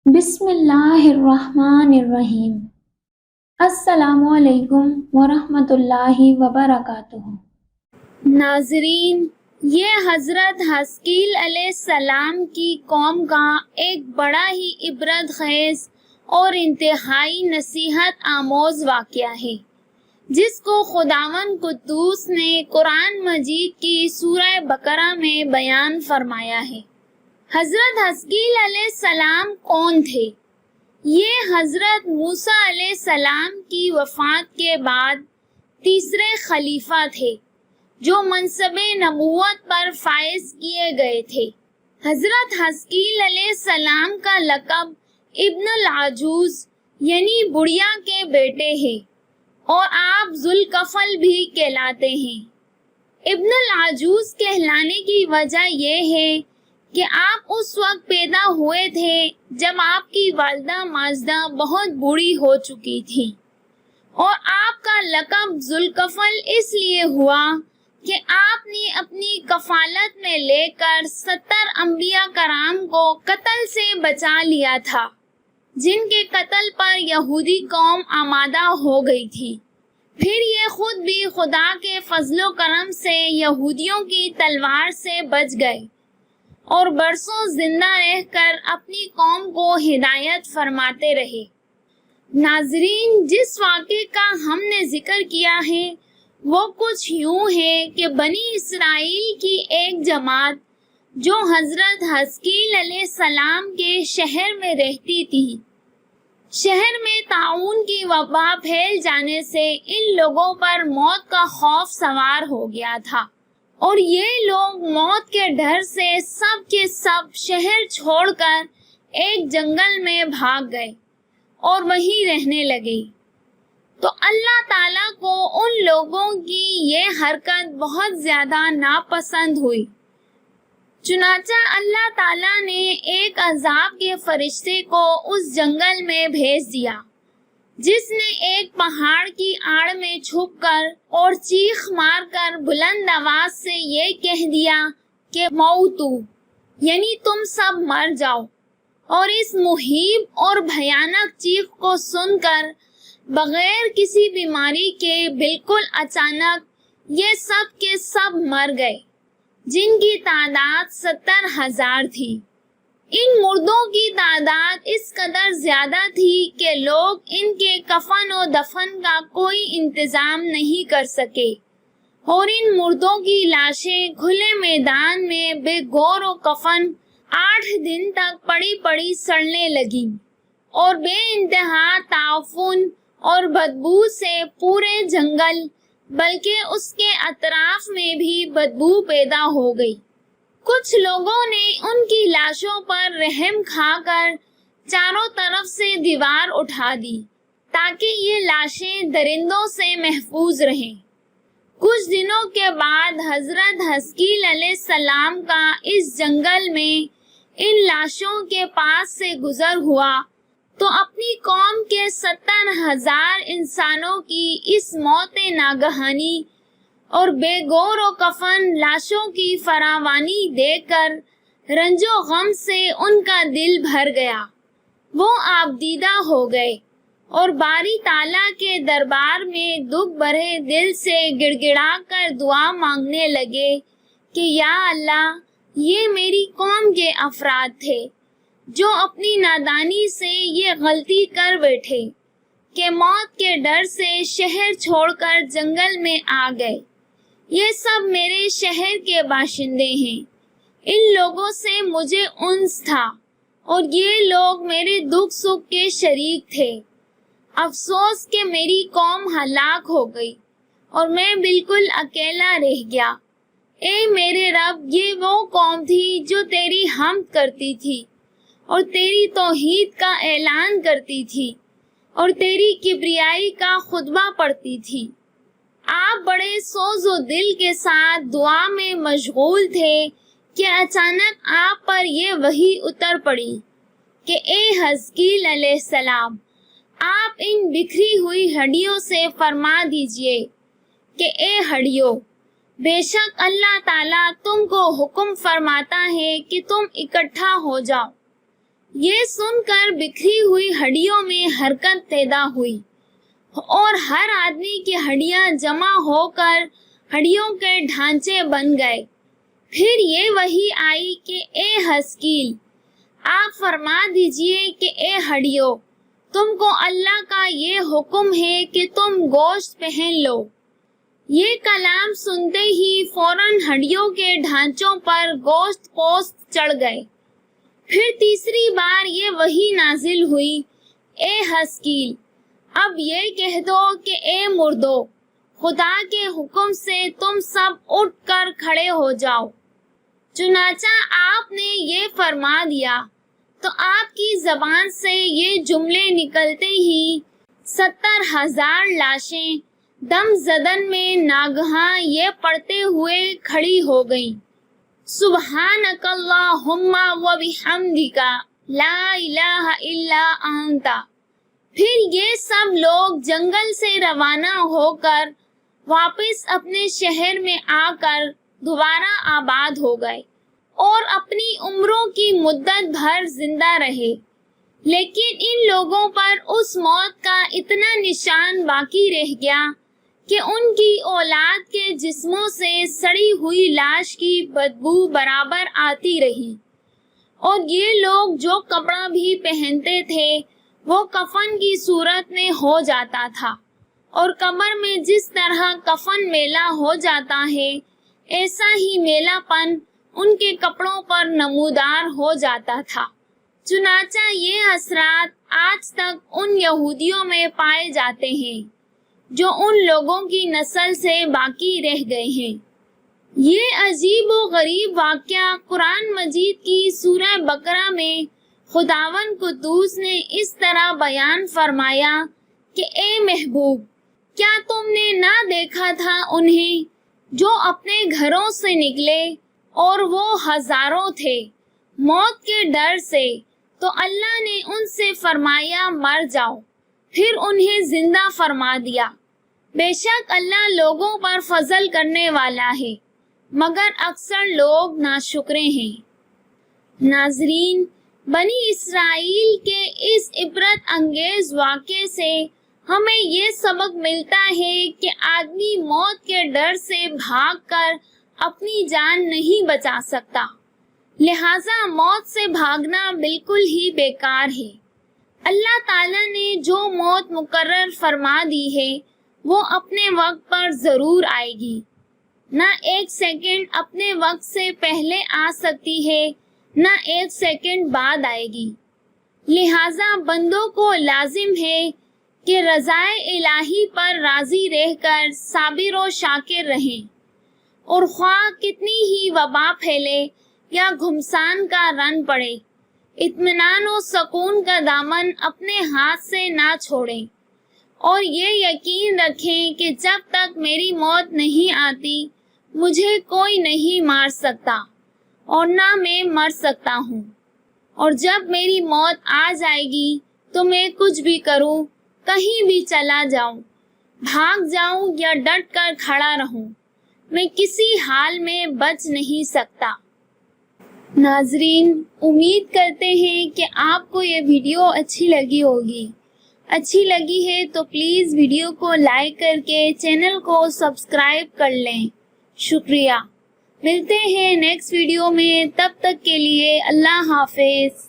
بسم اللہ الرحمن الرحیم۔ السلام علیکم ورحمۃ اللہ وبرکاتہ۔ ناظرین، یہ حضرت حزقیل علیہ السلام کی قوم کا ایک بڑا ہی عبرت خیز اور انتہائی نصیحت آموز واقعہ ہے، جس کو خداوند قدوس نے قرآن مجید کی سورہ بقرہ میں بیان فرمایا ہے۔ حضرت حزقیل علیہ السلام کون تھے؟ یہ حضرت موسیٰ علیہ السلام کی وفات کے بعد تیسرے خلیفہ تھے جو منصب نبوت پر فائز کیے گئے تھے۔ حضرت حزقیل علیہ السلام کا لقب ابن العجوز یعنی بڑھیا کے بیٹے ہیں اور آپ ذوالکفل بھی کہلاتے ہیں۔ ابن العجوز کہلانے کی وجہ یہ ہے کہ آپ اس وقت پیدا ہوئے تھے جب آپ کی والدہ ماجدہ بہت بوڑھی ہو چکی تھی، اور آپ کا لقب ذوالکفل اس لیے ہوا کہ آپ نے اپنی کفالت میں لے کر 70 انبیاء کرام کو قتل سے بچا لیا تھا، جن کے قتل پر یہودی قوم آمادہ ہو گئی تھی۔ پھر یہ خود بھی خدا کے فضل و کرم سے یہودیوں کی تلوار سے بچ گئے اور برسوں زندہ رہ کر اپنی قوم کو ہدایت فرماتے رہے۔ ناظرین، جس واقعے کا ہم نے ذکر کیا ہے وہ کچھ یوں ہے کہ بنی اسرائیل کی ایک جماعت جو حضرت حزقیل علیہ السلام کے شہر میں رہتی تھی، شہر میں طاعون کی وبا پھیل جانے سے ان لوگوں پر موت کا خوف سوار ہو گیا تھا، اور یہ لوگ موت کے ڈر سے سب کے سب شہر چھوڑ کر ایک جنگل میں بھاگ گئے اور وہیں رہنے لگے۔ تو اللہ تعالیٰ کو ان لوگوں کی یہ حرکت بہت زیادہ ناپسند ہوئی، چنانچہ اللہ تعالیٰ نے ایک عذاب کے فرشتے کو اس جنگل میں بھیج دیا، جس نے ایک پہاڑ کی آڑ میں چھپ کر اور چیخ مار کر بلند آواز سے یہ کہہ دیا کہ موتو، یعنی تم سب مر جاؤ۔ اور اس مہیب اور بھیانک چیخ کو سن کر بغیر کسی بیماری کے بالکل اچانک یہ سب کے سب مر گئے، جن کی تعداد 70,000 تھی۔ ان مردوں کی تعداد اس قدر زیادہ تھی کہ لوگ ان کے کفن و دفن کا کوئی انتظام نہیں کر سکے، اور ان مردوں کی لاشیں کھلے میدان میں بے گور و کفن 8 دن تک پڑی پڑی سڑنے لگیں، اور بے انتہا تعفن اور بدبو سے پورے جنگل بلکہ اس کے اطراف میں بھی بدبو پیدا ہو گئی۔ کچھ لوگوں نے ان کی لاشوں پر رحم کھا کر چاروں طرف سے دیوار اٹھا دی تاکہ یہ لاشیں درندوں سے محفوظ رہیں۔ کچھ دنوں کے بعد حضرت حزقیل علیہ السلام کا اس جنگل میں ان لاشوں کے پاس سے گزر ہوا تو اپنی قوم کے 70,000 انسانوں کی اس موت ناگہانی اور بے گور و کفن لاشوں کی فراوانی دیکھ کر رنج و غم سے ان کا دل بھر گیا۔ وہ آبدیدہ ہو گئے اور باری تعالیٰ کے دربار میں دکھ بھرے دل سے گڑ گڑا کر دعا مانگنے لگے کہ یا اللہ، یہ میری قوم کے افراد تھے جو اپنی نادانی سے یہ غلطی کر بیٹھے کہ موت کے ڈر سے شہر چھوڑ کر جنگل میں آ گئے۔ یہ سب میرے شہر کے باشندے ہیں، ان لوگوں سے مجھے انس تھا اور یہ لوگ میرے دکھ سکھ کے شریک تھے۔ افسوس کہ میری قوم ہلاک ہو گئی اور میں بالکل اکیلا رہ گیا۔ اے میرے رب، یہ وہ قوم تھی جو تیری حمد کرتی تھی اور تیری توحید کا اعلان کرتی تھی اور تیری کبریائی کا خطبہ پڑھتی تھی۔ آپ بڑے سوز و دل کے ساتھ دعا میں مشغول تھے کہ اچانک آپ پر یہ وحی اتر پڑی کہ اے حزقیل علیہ السلام، آپ ان بکھری ہوئی ہڈیوں سے فرما دیجئے کہ اے ہڈیوں، بے شک اللہ تعالیٰ تم کو حکم فرماتا ہے کہ تم اکٹھا ہو جاؤ۔ یہ سن کر بکھری ہوئی ہڈیوں میں حرکت پیدا ہوئی اور ہر آدمی کی ہڈیاں جمع ہو کر ہڈیوں کے ڈھانچے بن گئے۔ پھر یہ وحی آئی کہ اے حزقیل، آپ فرما دیجئے کہ اے ہڈیوں، تم کو اللہ کا یہ حکم ہے کہ تم گوشت پہن لو۔ یہ کلام سنتے ہی فوراً ہڈیوں کے ڈھانچوں پر گوشت پوست چڑھ گئے۔ پھر تیسری بار یہ وحی نازل ہوئی، اے حزقیل، اب یہ کہہ دو کہ اے مردو، خدا کے حکم سے تم سب اٹھ کر کھڑے ہو جاؤ۔ چنانچہ آپ نے یہ فرما دیا تو آپ کی زبان سے یہ جملے نکلتے ہی 70,000 لاشیں دم زدن میں ناگہاں یہ پڑھتے ہوئے کھڑی ہو گئیں، سبحانک اللہم و بحمدک لا الہ الا انت۔ پھر یہ سب لوگ جنگل سے روانہ ہو کر واپس اپنے شہر میں آ کر دوبارہ آباد ہو گئے اور اپنی عمروں کی مدت بھر زندہ رہے۔ لیکن ان لوگوں پر اس موت کا اتنا نشان باقی رہ گیا کہ ان کی اولاد کے جسموں سے سڑی ہوئی لاش کی بدبو برابر آتی رہی، اور یہ لوگ جو کپڑا بھی پہنتے تھے وہ کفن کی صورت میں ہو جاتا تھا، اور قبر میں جس طرح کفن میلا ہو جاتا ہے ایسا ہی میلا پن ان کے کپڑوں پر نمودار ہو جاتا تھا۔ چنانچہ یہ اثرات آج تک ان یہودیوں میں پائے جاتے ہیں جو ان لوگوں کی نسل سے باقی رہ گئے ہیں۔ یہ عجیب و غریب واقعہ قرآن مجید کی سورہ بقرہ میں خداوند قدوس نے اس طرح بیان فرمایا کہ اے محبوب، کیا تم نے نہ دیکھا تھا انہیں جو اپنے گھروں سے نکلے اور وہ ہزاروں تھے موت کے ڈر سے، تو اللہ نے ان سے فرمایا مر جاؤ، پھر انہیں زندہ فرما دیا۔ بے شک اللہ لوگوں پر فضل کرنے والا ہے، مگر اکثر لوگ ناشکرے ہیں۔ ناظرین، بنی اسرائیل کے اس عبرت انگیز واقعے سے ہمیں یہ سبق ملتا ہے کہ آدمی موت کے ڈر سے بھاگ کر اپنی جان نہیں بچا سکتا، لہٰذا موت سے بھاگنا بالکل ہی بیکار ہے۔ اللہ تعالیٰ نے جو موت مقرر فرما دی ہے وہ اپنے وقت پر ضرور آئے گی، نہ ایک سیکنڈ اپنے وقت سے پہلے آ سکتی ہے، نہ ایک سیکنڈ بعد آئے گی۔ لہٰذا بندوں کو لازم ہے کہ رضائے الہی پر راضی رہ کر صابر و شاکر رہیں، اور خواہ کتنی ہی وبا پھیلے یا گھمسان کا رن پڑے، اطمینان و سکون کا دامن اپنے ہاتھ سے نہ چھوڑیں، اور یہ یقین رکھیں کہ جب تک میری موت نہیں آتی مجھے کوئی نہیں مار سکتا اور نہ میں مر سکتا ہوں، اور جب میری موت آ جائے گی تو میں کچھ بھی کروں، کہیں بھی چلا جاؤں، بھاگ جاؤں یا ڈٹ کر کھڑا رہوں، میں کسی حال میں بچ نہیں سکتا۔ ناظرین، امید کرتے ہیں کہ آپ کو یہ ویڈیو اچھی لگی ہوگی۔ اچھی لگی ہے تو پلیز ویڈیو کو لائک کر کے چینل کو سبسکرائب کر لیں۔ شکریہ۔ ملتے ہیں نیکسٹ ویڈیو میں، تب تک کے لیے اللہ حافظ۔